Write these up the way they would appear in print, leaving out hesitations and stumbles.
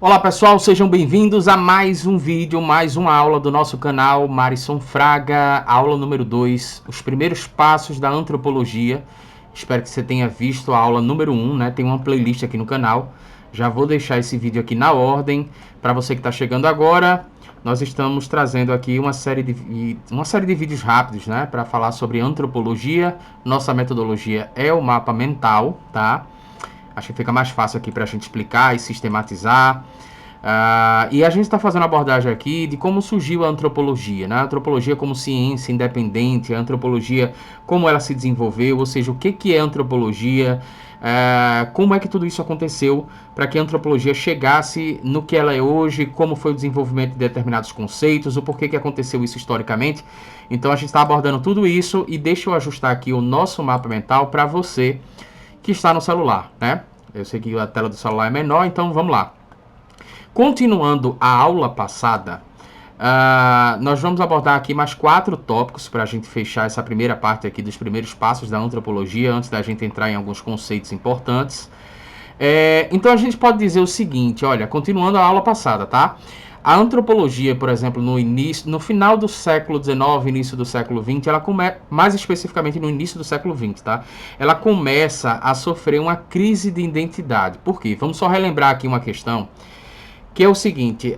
Olá pessoal, sejam bem-vindos a mais um vídeo, mais uma aula do nosso canal Marisson Fraga, aula número 2, os primeiros passos da antropologia. Espero que você tenha visto a aula número 1, né? Tem uma playlist aqui no canal. Já vou deixar esse vídeo aqui na ordem. Para você que está chegando agora, nós estamos trazendo aqui uma série de vídeos rápidos, né? Para falar sobre antropologia. Nossa metodologia é o mapa mental, tá? Acho que fica mais fácil aqui para a gente explicar e sistematizar. E a gente está fazendo uma abordagem aqui de como surgiu a antropologia, né? A antropologia como ciência independente, a antropologia como ela se desenvolveu, ou seja, o que é antropologia, como é que tudo isso aconteceu para que a antropologia chegasse no que ela é hoje, como foi o desenvolvimento de determinados conceitos, o porquê que aconteceu isso historicamente. Então a gente está abordando tudo isso e deixa eu ajustar aqui o nosso mapa mental para você que está no celular, né? Eu sei que a tela do celular é menor, então vamos lá. Continuando a aula passada, nós vamos abordar aqui mais 4 tópicos para a gente fechar essa primeira parte aqui dos primeiros passos da antropologia, antes da gente entrar em alguns conceitos importantes. Então a gente pode dizer o seguinte, olha, continuando a aula passada, tá? A antropologia, por exemplo, no final do século XIX, início do século XX, mais especificamente no início do século XX, tá? Ela começa a sofrer uma crise de identidade. Por quê? Vamos só relembrar aqui uma questão, que é o seguinte,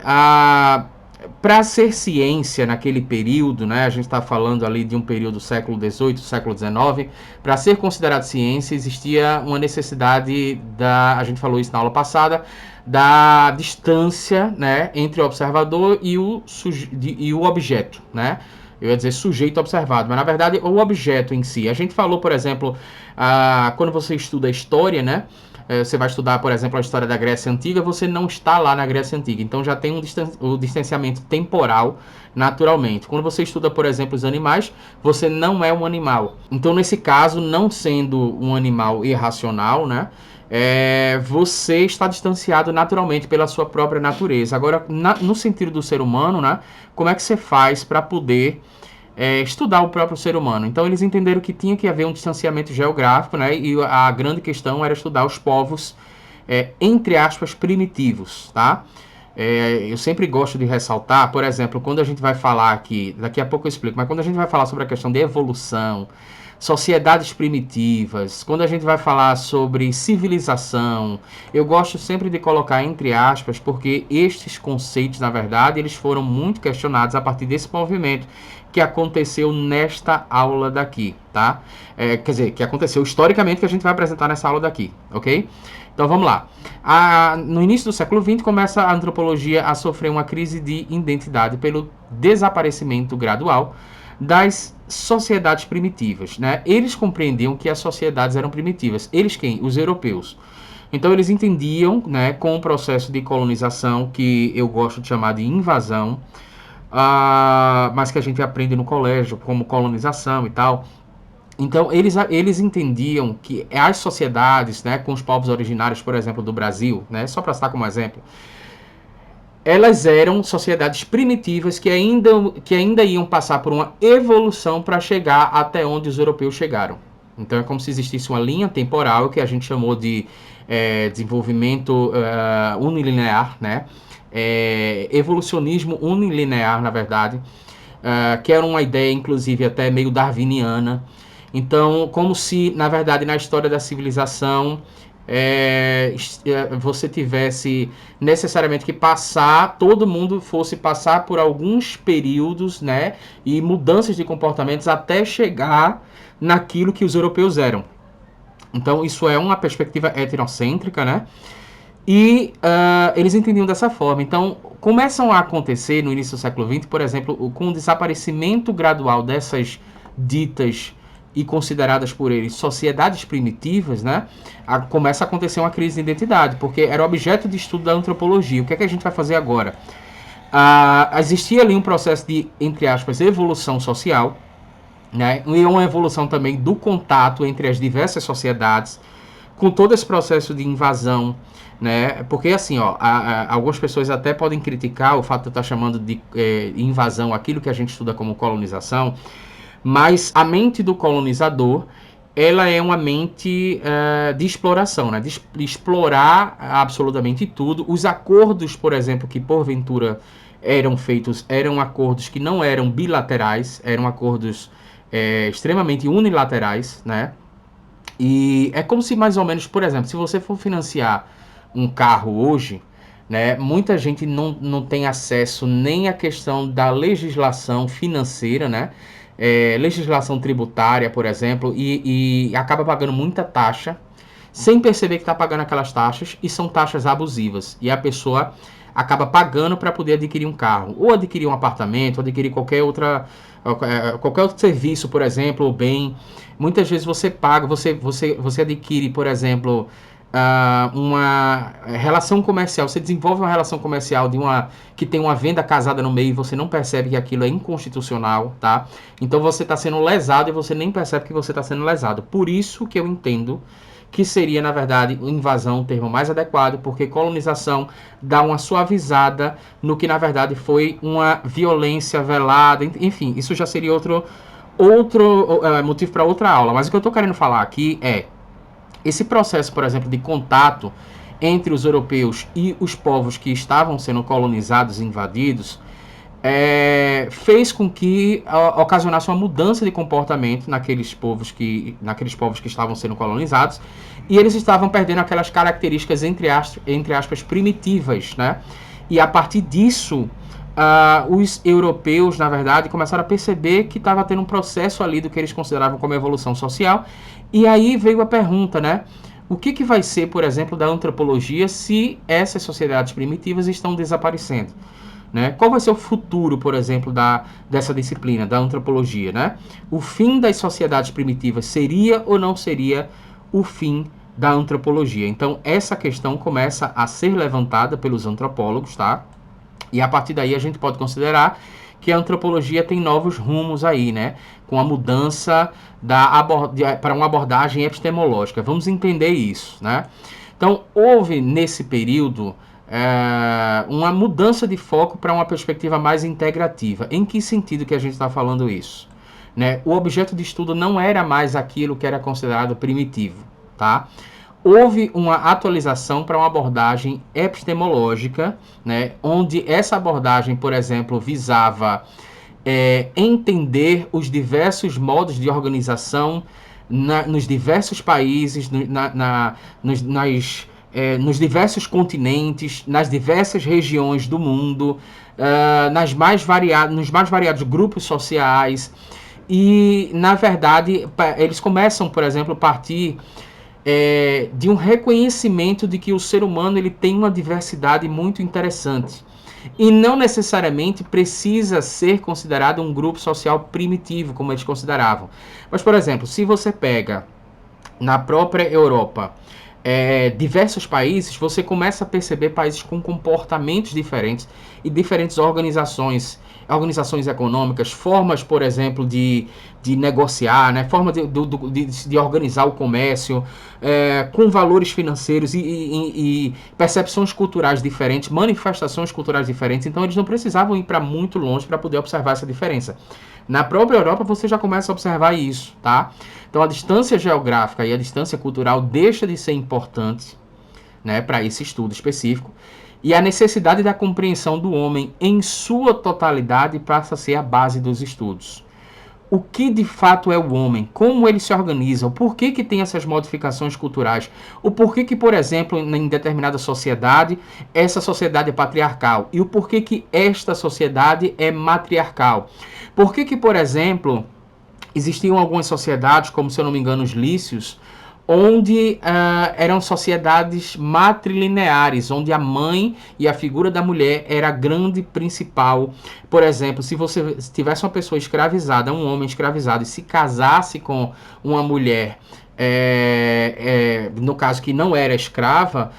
para ser ciência naquele período, né, a gente está falando ali de um período do século XVIII, século XIX, para ser considerado ciência existia uma necessidade a gente falou isso na aula passada, da distância, né, entre o observador e o objeto, né? Eu ia dizer sujeito observado, mas na verdade o objeto em si. A gente falou, por exemplo, quando você estuda história, né? Você vai estudar, por exemplo, a história da Grécia Antiga, você não está lá na Grécia Antiga, então já tem o distanciamento temporal naturalmente. Quando você estuda, por exemplo, os animais, você não é um animal. Então, nesse caso, não sendo um animal irracional, né? Você está distanciado naturalmente pela sua própria natureza. Agora, no sentido do ser humano, né? Como é que você faz para poder estudar o próprio ser humano? Então eles entenderam que tinha que haver um distanciamento geográfico, né? E a grande questão era estudar os povos, entre aspas, primitivos, tá? Eu sempre gosto de ressaltar, por exemplo, quando a gente vai falar aqui, daqui a pouco eu explico, mas quando a gente vai falar sobre a questão de evolução, sociedades primitivas, quando a gente vai falar sobre civilização, eu gosto sempre de colocar entre aspas, porque estes conceitos, na verdade, eles foram muito questionados a partir desse movimento que aconteceu nesta aula daqui, tá? Quer dizer, que aconteceu historicamente, que a gente vai apresentar nessa aula daqui, ok? Então vamos lá. No início do século XX começa a antropologia a sofrer uma crise de identidade pelo desaparecimento gradual das sociedades primitivas, né? Eles compreendiam que as sociedades eram primitivas. Eles quem? Os europeus. Então eles entendiam, né, com o processo de colonização, que eu gosto de chamar de invasão, mas que a gente aprende no colégio como colonização e tal. Então eles entendiam que as sociedades, né, com os povos originários, por exemplo, do Brasil, né, só para citar como exemplo, elas eram sociedades primitivas que ainda iam passar por uma evolução para chegar até onde os europeus chegaram. Então é como se existisse uma linha temporal que a gente chamou de desenvolvimento unilinear, né? Evolucionismo unilinear, na verdade, que era uma ideia, inclusive, até meio darwiniana. Então, como se, na verdade, na história da civilização, você tivesse necessariamente que todo mundo fosse passar por alguns períodos, né, e mudanças de comportamentos até chegar naquilo que os europeus eram. Então, isso é uma perspectiva etnocêntrica, né? E eles entendiam dessa forma. Então, começam a acontecer no início do século XX, por exemplo, com o desaparecimento gradual dessas ditas e consideradas por eles sociedades primitivas, né? Começa a acontecer uma crise de identidade, porque era objeto de estudo da antropologia. O que é que a gente vai fazer agora? Existia ali um processo de, entre aspas, evolução social, né? E uma evolução também do contato entre as diversas sociedades, com todo esse processo de invasão, né? Porque assim, algumas pessoas até podem criticar o fato de eu estar chamando de invasão aquilo que a gente estuda como colonização, mas a mente do colonizador ela é uma mente de exploração, né? De explorar absolutamente tudo. Os acordos, por exemplo, que porventura eram feitos, eram acordos que não eram bilaterais, eram acordos extremamente unilaterais, né? E é como se mais ou menos, por exemplo, se você for financiar um carro hoje, né, muita gente não tem acesso nem à questão da legislação financeira, né? Legislação tributária, por exemplo, e acaba pagando muita taxa, sem perceber que está pagando aquelas taxas, e são taxas abusivas. E a pessoa acaba pagando para poder adquirir um carro, ou adquirir um apartamento, ou adquirir qualquer outro serviço, por exemplo, ou bem. Muitas vezes você paga, você adquire, por exemplo, uma relação comercial, você desenvolve uma relação comercial que tem uma venda casada no meio e você não percebe que aquilo é inconstitucional, tá? Então você está sendo lesado e você nem percebe que você está sendo lesado. Por isso que eu entendo que seria, na verdade, invasão o termo mais adequado, porque colonização dá uma suavizada no que, na verdade, foi uma violência velada, enfim, isso já seria outro motivo para outra aula. Mas o que eu estou querendo falar aqui é esse processo, por exemplo, de contato entre os europeus e os povos que estavam sendo colonizados e invadidos, fez com que ocasionasse uma mudança de comportamento naqueles povos que estavam sendo colonizados, e eles estavam perdendo aquelas características, entre aspas, primitivas, né? E a partir disso, os europeus, na verdade, começaram a perceber que estava tendo um processo ali do que eles consideravam como evolução social, e aí veio a pergunta, né? O que vai ser, por exemplo, da antropologia se essas sociedades primitivas estão desaparecendo? Né? Qual vai ser o futuro, por exemplo, dessa disciplina, da antropologia? Né? O fim das sociedades primitivas seria ou não seria o fim da antropologia? Então, essa questão começa a ser levantada pelos antropólogos, tá? E a partir daí a gente pode considerar que a antropologia tem novos rumos aí, né? Com a mudança para uma abordagem epistemológica. Vamos entender isso, né? Então, houve nesse período uma mudança de foco para uma perspectiva mais integrativa. Em que sentido que a gente está falando isso? Né? O objeto de estudo não era mais aquilo que era considerado primitivo, tá? Houve uma atualização para uma abordagem epistemológica, né? Onde essa abordagem, por exemplo, visava entender os diversos modos de organização nos diversos países, nos diversos continentes, nas diversas regiões do mundo, nos mais variados grupos sociais. E, na verdade, eles começam, por exemplo, a partir de um reconhecimento de que o ser humano ele tem uma diversidade muito interessante. E não necessariamente precisa ser considerado um grupo social primitivo, como eles consideravam. Mas, por exemplo, se você pega na própria Europa diversos países, você começa a perceber países com comportamentos diferentes e diferentes organizações econômicas, formas, por exemplo, de negociar, né? Forma de organizar o comércio, com valores financeiros e percepções culturais diferentes, manifestações culturais diferentes. Então, eles não precisavam ir para muito longe para poder observar essa diferença. Na própria Europa, você já começa a observar isso, tá? Então, a distância geográfica e a distância cultural deixa de ser importante, né, para esse estudo específico. E a necessidade da compreensão do homem em sua totalidade passa a ser a base dos estudos. O que de fato é o homem? Como ele se organiza? O porquê que tem essas modificações culturais? O porquê que, por exemplo, em determinada sociedade, essa sociedade é patriarcal? E o porquê que esta sociedade é matriarcal? Por que, por exemplo, existiam algumas sociedades, como, se eu não me engano, os lícios, onde eram sociedades matrilineares, onde a mãe e a figura da mulher era a grande principal. Por exemplo, se você tivesse uma pessoa escravizada, um homem escravizado, e se casasse com uma mulher, no caso que não era escrava,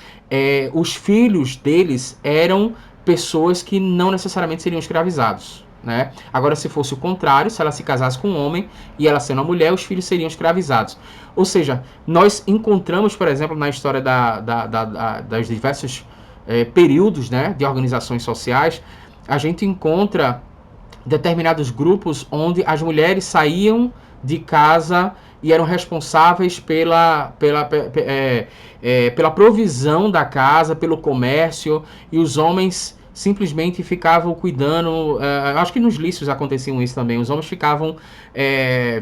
os filhos deles eram pessoas que não necessariamente seriam escravizados. Né? Agora, se fosse o contrário, se ela se casasse com um homem e ela sendo uma mulher, os filhos seriam escravizados. Ou seja, nós encontramos, por exemplo, na história das diversos períodos, né, de organizações sociais, a gente encontra determinados grupos onde as mulheres saíam de casa e eram responsáveis pela provisão da casa, pelo comércio, e os homens simplesmente ficavam cuidando, acho que nos lícios aconteciam isso também, os homens ficavam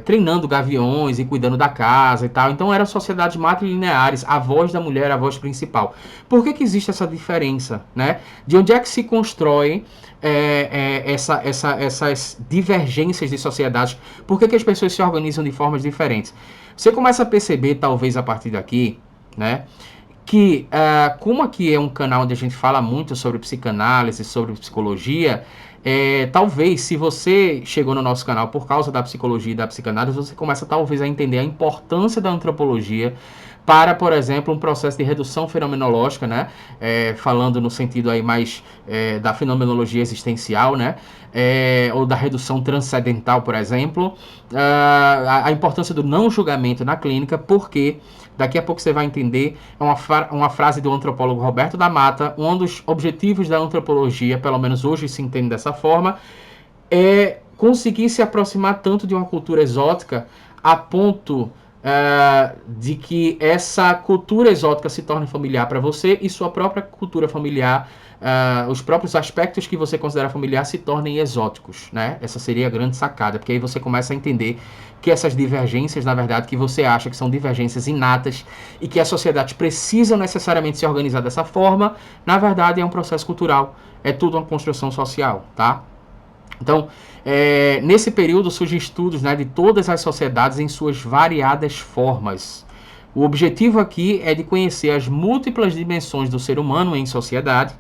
treinando gaviões e cuidando da casa e tal. Então eram sociedades matrilineares, a voz da mulher era a voz principal. Por que existe essa diferença, né? De onde é que se constrói essas divergências de sociedades? Por que as pessoas se organizam de formas diferentes? Você começa a perceber, talvez a partir daqui, né, que como aqui é um canal onde a gente fala muito sobre psicanálise, sobre psicologia, talvez se você chegou no nosso canal por causa da psicologia e da psicanálise, você começa talvez a entender a importância da antropologia para, por exemplo, um processo de redução fenomenológica, né? Falando no sentido aí mais da fenomenologia existencial, né? Ou da redução transcendental, por exemplo, a importância do não julgamento na clínica, porque daqui a pouco você vai entender, uma frase do antropólogo Roberto da Mata, um dos objetivos da antropologia, pelo menos hoje se entende dessa forma, é conseguir se aproximar tanto de uma cultura exótica a ponto de que essa cultura exótica se torne familiar para você e sua própria cultura familiar, os próprios aspectos que você considera familiar se tornem exóticos, né? Essa seria a grande sacada, porque aí você começa a entender que essas divergências, na verdade, que você acha que são divergências inatas e que as sociedades precisam necessariamente se organizar dessa forma, na verdade é um processo cultural, é tudo uma construção social, tá? Então, nesse período surgem estudos, né, de todas as sociedades em suas variadas formas. O objetivo aqui é de conhecer as múltiplas dimensões do ser humano em sociedade,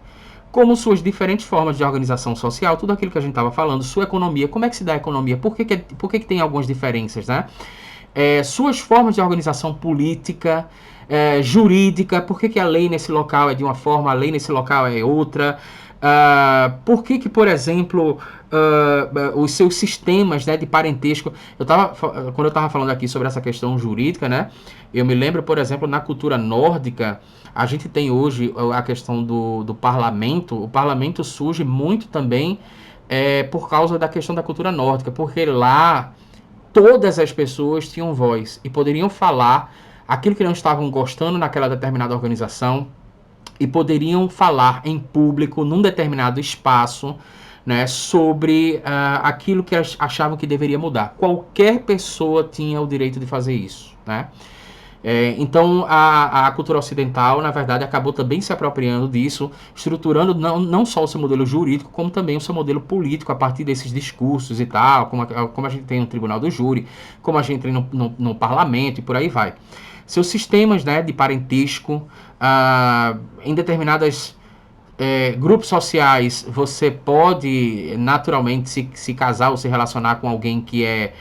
como suas diferentes formas de organização social, tudo aquilo que a gente estava falando, sua economia, como é que se dá a economia, por que tem algumas diferenças, né? Suas formas de organização política, jurídica, por que a lei nesse local é de uma forma, a lei nesse local é outra, por que, por exemplo, os seus sistemas, né, de parentesco. Quando eu estava falando aqui sobre essa questão jurídica, né, eu me lembro, por exemplo, na cultura nórdica, a gente tem hoje a questão do parlamento. O parlamento surge muito também por causa da questão da cultura nórdica, porque lá todas as pessoas tinham voz e poderiam falar aquilo que não estavam gostando naquela determinada organização, e poderiam falar em público, num determinado espaço, né, sobre aquilo que achavam que deveria mudar. Qualquer pessoa tinha o direito de fazer isso, né? Então a cultura ocidental, na verdade, acabou também se apropriando disso, estruturando não só o seu modelo jurídico, como também o seu modelo político a partir desses discursos e tal, como a gente tem no Tribunal do Júri, como a gente tem no parlamento e por aí vai. Seus sistemas, né, de parentesco, em determinados grupos sociais, você pode naturalmente se casar ou se relacionar com alguém que é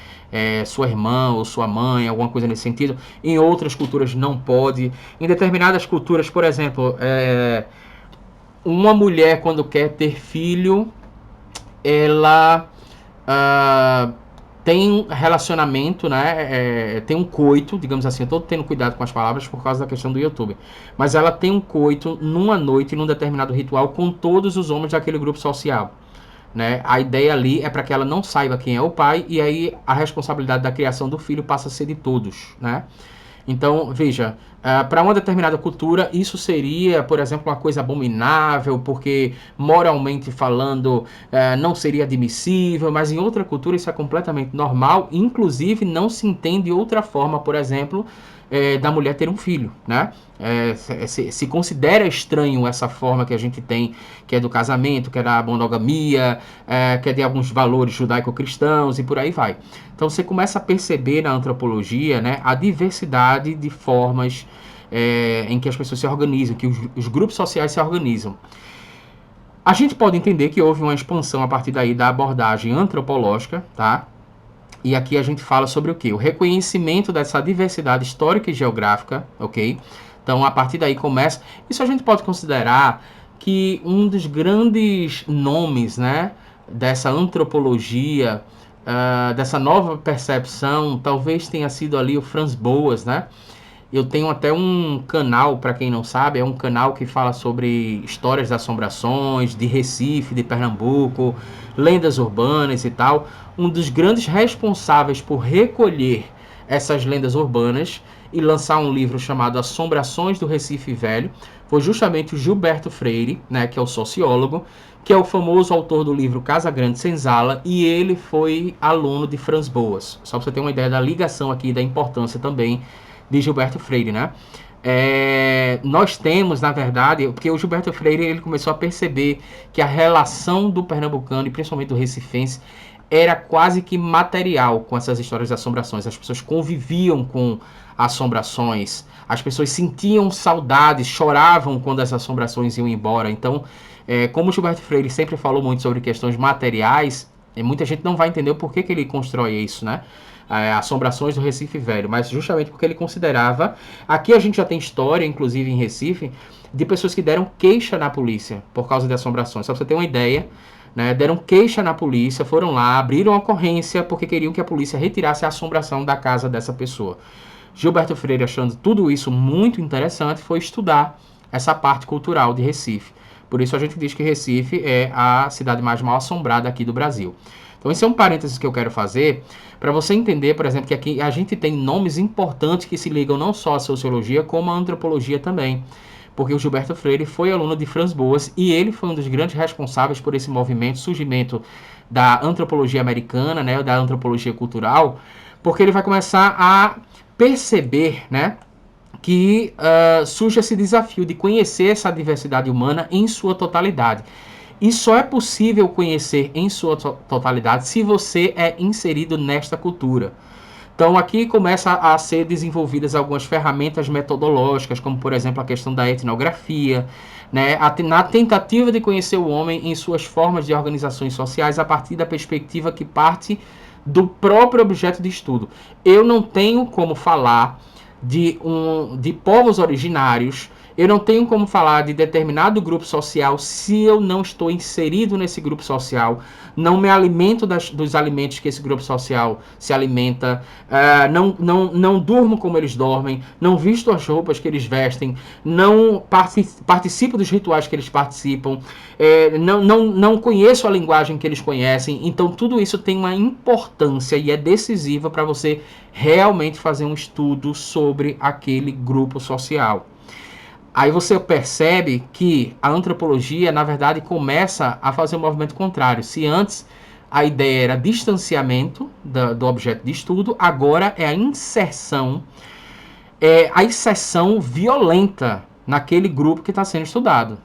sua irmã ou sua mãe, alguma coisa nesse sentido. Em outras culturas não pode. Em determinadas culturas, por exemplo, uma mulher quando quer ter filho, ela tem relacionamento, né? Tem um coito, digamos assim. Eu estou tendo cuidado com as palavras por causa da questão do YouTube. Mas ela tem um coito numa noite, num determinado ritual, com todos os homens daquele grupo social, né? A ideia ali é para que ela não saiba quem é o pai, e aí a responsabilidade da criação do filho passa a ser de todos, né? Então, veja, para uma determinada cultura, isso seria, por exemplo, uma coisa abominável, porque moralmente falando não seria admissível, mas em outra cultura isso é completamente normal, inclusive não se entende outra forma, por exemplo, da mulher ter um filho, né? Se considera estranho essa forma que a gente tem, que é do casamento, que é da monogamia, que é de alguns valores judaico-cristãos e por aí vai. Então você começa a perceber na antropologia, né, a diversidade de formas em que as pessoas se organizam, que os grupos sociais se organizam. A gente pode entender que houve uma expansão a partir daí da abordagem antropológica, tá? E aqui a gente fala sobre o quê? O reconhecimento dessa diversidade histórica e geográfica, ok? Então, a partir daí começa... Isso a gente pode considerar que um dos grandes nomes, né, dessa antropologia, dessa nova percepção, talvez tenha sido ali o Franz Boas, né? Eu tenho até um canal, para quem não sabe, é um canal que fala sobre histórias das assombrações, de Recife, de Pernambuco, lendas urbanas e tal. Um dos grandes responsáveis por recolher essas lendas urbanas e lançar um livro chamado Assombrações do Recife Velho foi justamente o Gilberto Freire, né, que é o sociólogo, que é o famoso autor do livro Casa Grande Senzala, e ele foi aluno de Franz Boas. Só para você ter uma ideia da ligação aqui, da importância também de Gilberto Freire, né? Nós temos, na verdade, porque o Gilberto Freire ele começou a perceber que a relação do pernambucano e principalmente do recifense era quase que material com essas histórias de assombrações. As pessoas conviviam com assombrações, as pessoas sentiam saudades, choravam quando as assombrações iam embora. Então, como o Gilberto Freire sempre falou muito sobre questões materiais, muita gente não vai entender o porquê que ele constrói isso, né? Assombrações do Recife Velho, mas justamente porque ele considerava... Aqui a gente já tem história, inclusive em Recife, de pessoas que deram queixa na polícia por causa de assombrações. Só pra você ter uma ideia, né? Deram queixa na polícia, foram lá, abriram ocorrência porque queriam que a polícia retirasse a assombração da casa dessa pessoa. Gilberto Freire, achando tudo isso muito interessante, foi estudar essa parte cultural de Recife. Por isso a gente diz que Recife é a cidade mais mal assombrada aqui do Brasil. Então esse é um parênteses que eu quero fazer para você entender, por exemplo, que aqui a gente tem nomes importantes que se ligam não só à sociologia, como à antropologia também. Porque o Gilberto Freire foi aluno de Franz Boas e ele foi um dos grandes responsáveis por esse movimento, surgimento da antropologia americana, né, da antropologia cultural, porque ele vai começar a perceber, né, que surge esse desafio de conhecer essa diversidade humana em sua totalidade. E só é possível conhecer em sua totalidade se você é inserido nesta cultura. Então aqui começa a ser desenvolvidas algumas ferramentas metodológicas, como por exemplo a questão da etnografia, né? Na tentativa de conhecer o homem em suas formas de organizações sociais a partir da perspectiva que parte do próprio objeto de estudo. Eu não tenho como falar de povos originários, eu não tenho como falar de determinado grupo social se eu não estou inserido nesse grupo social, não me alimento dos alimentos que esse grupo social se alimenta, não durmo como eles dormem, não visto as roupas que eles vestem, não participo dos rituais que eles participam, não conheço a linguagem que eles conhecem. Então tudo isso tem uma importância e é decisiva para você realmente fazer um estudo sobre aquele grupo social. Aí você percebe que a antropologia, na verdade, começa a fazer um movimento contrário. Se antes a ideia era distanciamento do objeto de estudo, agora é a inserção violenta naquele grupo que está sendo estudado.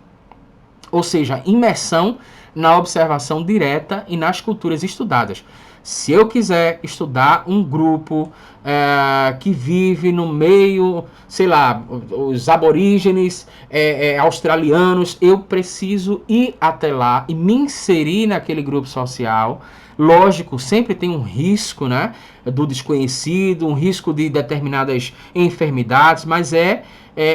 Ou seja, imersão na observação direta e nas culturas estudadas. Se eu quiser estudar um grupo que vive no meio, sei lá, os aborígenes australianos, eu preciso ir até lá e me inserir naquele grupo social. Lógico, sempre tem um risco, né, do desconhecido, um risco de determinadas enfermidades, mas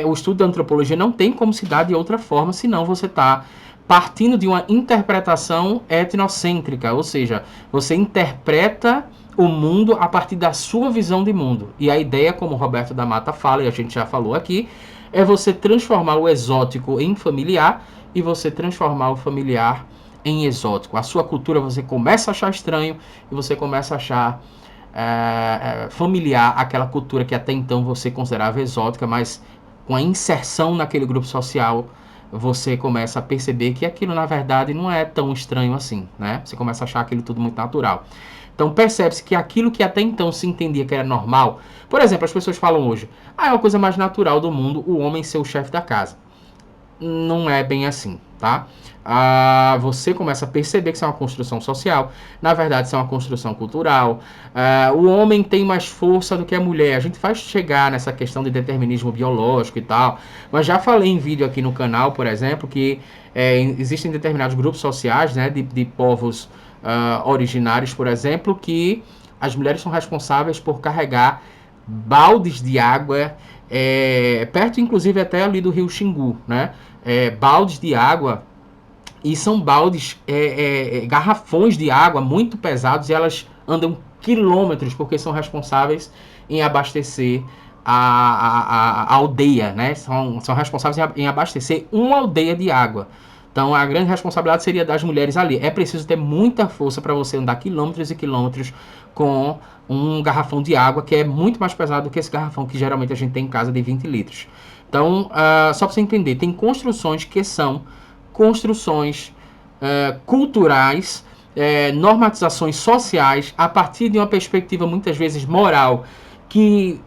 o estudo da antropologia não tem como se dar de outra forma, senão você está partindo de uma interpretação etnocêntrica, ou seja, você interpreta o mundo a partir da sua visão de mundo. E a ideia, como o Roberto da Mata fala, e a gente já falou aqui, é você transformar o exótico em familiar e você transformar o familiar em exótico. A sua cultura você começa a achar estranho e você começa a achar familiar aquela cultura que até então você considerava exótica, mas com a inserção naquele grupo social você começa a perceber que aquilo na verdade não é tão estranho assim, né? Você começa a achar aquilo tudo muito natural. Então percebe-se que aquilo que até então se entendia que era normal, por exemplo, as pessoas falam hoje, é uma coisa mais natural do mundo o homem ser o chefe da casa. Não é bem assim, tá? Você começa a perceber que isso é uma construção social, na verdade isso é uma construção cultural. O homem tem mais força do que a mulher. A gente vai chegar nessa questão de determinismo biológico e tal, mas já falei em vídeo aqui no canal, por exemplo, que existem determinados grupos sociais, né, de povos originários, por exemplo, que as mulheres são responsáveis por carregar baldes de água, perto inclusive até ali do rio Xingu, né? Baldes de água, e são baldes, garrafões de água muito pesados, e elas andam quilômetros porque são responsáveis em abastecer a aldeia, né? São responsáveis em abastecer uma aldeia de água. Então a grande responsabilidade seria das mulheres ali. É preciso ter muita força para você andar quilômetros e quilômetros com um garrafão de água que é muito mais pesado do que esse garrafão que geralmente a gente tem em casa de 20 litros. Então, só para você entender, tem construções que são construções culturais, normatizações sociais, a partir de uma perspectiva muitas vezes moral, que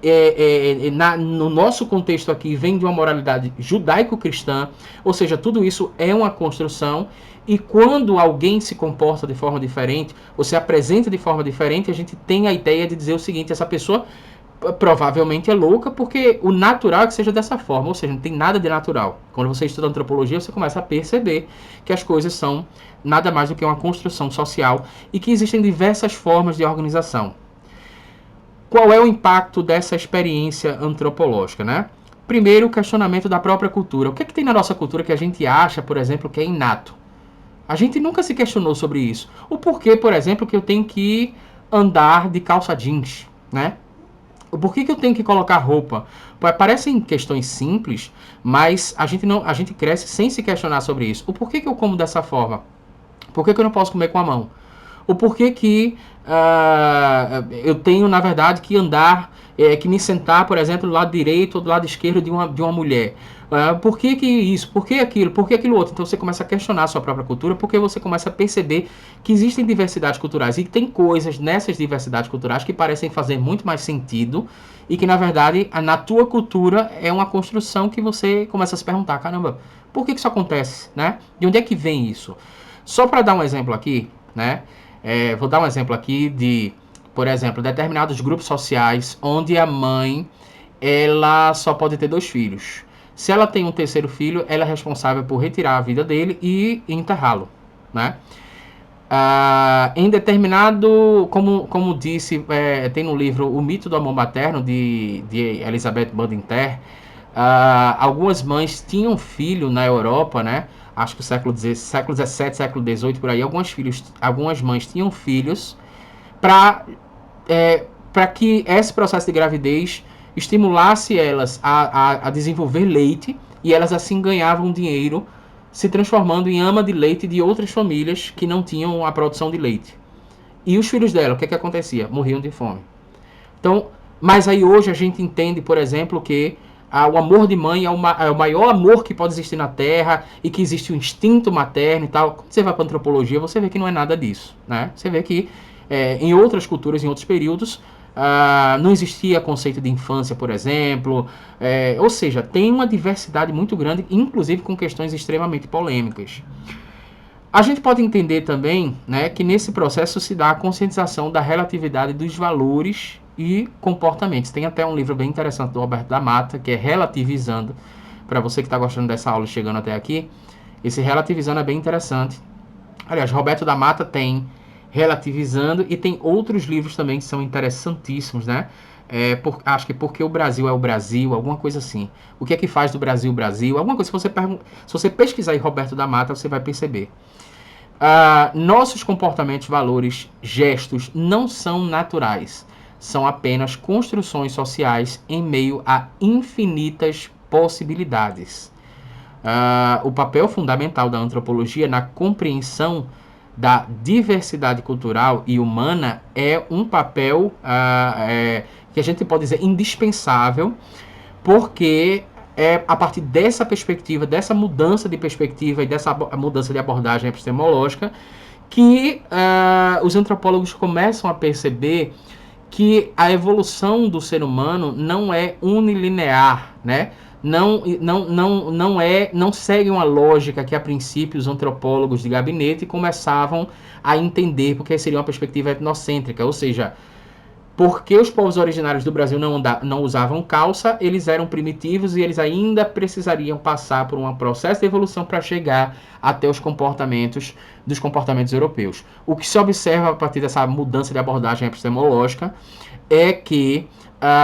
no nosso contexto aqui vem de uma moralidade judaico-cristã, ou seja, tudo isso é uma construção, e quando alguém se comporta de forma diferente, ou se apresenta de forma diferente, a gente tem a ideia de dizer o seguinte: essa pessoa provavelmente é louca, porque o natural é que seja dessa forma, ou seja, não tem nada de natural. Quando você estuda antropologia, você começa a perceber que as coisas são nada mais do que uma construção social e que existem diversas formas de organização. Qual é o impacto dessa experiência antropológica, né? Primeiro, o questionamento da própria cultura. O que é que tem na nossa cultura que a gente acha, por exemplo, que é inato? A gente nunca se questionou sobre isso. O porquê, por exemplo, que eu tenho que andar de calça jeans, né? Por que eu tenho que colocar roupa? Parecem questões simples, mas a gente cresce sem se questionar sobre isso. O porquê que eu como dessa forma? Por que eu não posso comer com a mão? O porquê que eu tenho, na verdade, que andar, que me sentar, por exemplo, do lado direito ou do lado esquerdo de uma mulher? Por que isso? Por que aquilo? Por que aquilo outro? Então você começa a questionar a sua própria cultura, porque você começa a perceber que existem diversidades culturais e que tem coisas nessas diversidades culturais que parecem fazer muito mais sentido e que, na verdade, na tua cultura é uma construção que você começa a se perguntar: caramba, por que isso acontece, né? De onde é que vem isso? Só para dar um exemplo aqui, né? Vou dar um exemplo aqui de, por exemplo, determinados grupos sociais onde a mãe ela só pode ter 2 filhos. Se ela tem um terceiro filho, ela é responsável por retirar a vida dele e enterrá-lo, né? Em determinado, como disse, tem no livro O Mito do Amor Materno, de Elizabeth Badinter, algumas mães tinham filho na Europa, né? Acho que século XVII, século XVIII, por aí, algumas mães tinham filhos para que esse processo de gravidez estimulasse elas a desenvolver leite, e elas assim ganhavam dinheiro se transformando em ama de leite de outras famílias que não tinham a produção de leite. E os filhos dela, o que acontecia? Morriam de fome. Então, mas aí hoje a gente entende, por exemplo, que o amor de mãe é o maior amor que pode existir na Terra e que existe o instinto materno e tal. Quando você vai para a antropologia, você vê que não é nada disso, né? Você vê que em outras culturas, em outros períodos, não existia conceito de infância, por exemplo. Ou seja, tem uma diversidade muito grande, inclusive com questões extremamente polêmicas. A gente pode entender também, né, que nesse processo se dá a conscientização da relatividade dos valores e comportamentos. Tem até um livro bem interessante do Roberto da Mata, que é Relativizando. Para você que está gostando dessa aula chegando até aqui, esse Relativizando é bem interessante. Aliás, Roberto da Mata tem Relativizando e tem outros livros também que são interessantíssimos, né? Acho que Porque o Brasil é o Brasil, alguma coisa assim. O que é que faz do Brasil o Brasil? Alguma coisa, se você pesquisar aí Roberto da Mata, você vai perceber. Nossos comportamentos, valores, gestos não são naturais. São apenas construções sociais em meio a infinitas possibilidades. O papel fundamental da antropologia na compreensão da diversidade cultural e humana é um papel que a gente pode dizer indispensável, porque é a partir dessa perspectiva, dessa mudança de perspectiva e dessa mudança de abordagem epistemológica que os antropólogos começam a perceber que a evolução do ser humano não é unilinear, né? Não segue uma lógica que a princípio os antropólogos de gabinete começavam a entender, porque seria uma perspectiva etnocêntrica, ou seja, porque os povos originários do Brasil não usavam calça, eles eram primitivos e eles ainda precisariam passar por um processo de evolução para chegar até os comportamentos europeus. O que se observa a partir dessa mudança de abordagem epistemológica é que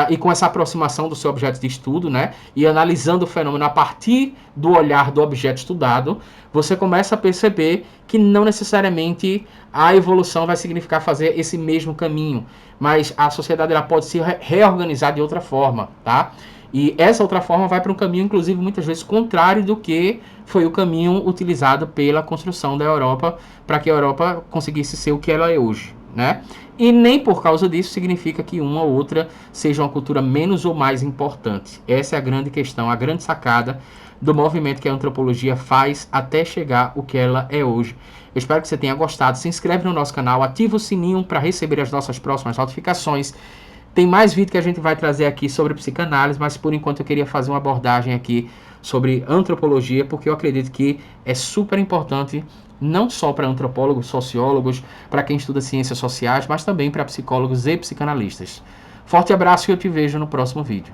e com essa aproximação do seu objeto de estudo, né, e analisando o fenômeno a partir do olhar do objeto estudado, você começa a perceber que não necessariamente a evolução vai significar fazer esse mesmo caminho, mas a sociedade ela pode se reorganizar de outra forma, tá? E essa outra forma vai para um caminho, inclusive, muitas vezes contrário do que foi o caminho utilizado pela construção da Europa para que a Europa conseguisse ser o que ela é hoje, né? E nem por causa disso significa que uma ou outra seja uma cultura menos ou mais importante. Essa é a grande questão, a grande sacada do movimento que a antropologia faz até chegar o que ela é hoje. Eu espero que você tenha gostado. Se inscreve no nosso canal, ativa o sininho para receber as nossas próximas notificações. Tem mais vídeo que a gente vai trazer aqui sobre psicanálise, mas por enquanto eu queria fazer uma abordagem aqui sobre antropologia, porque eu acredito que é super importante, não só para antropólogos, sociólogos, para quem estuda ciências sociais, mas também para psicólogos e psicanalistas. Forte abraço e eu te vejo no próximo vídeo.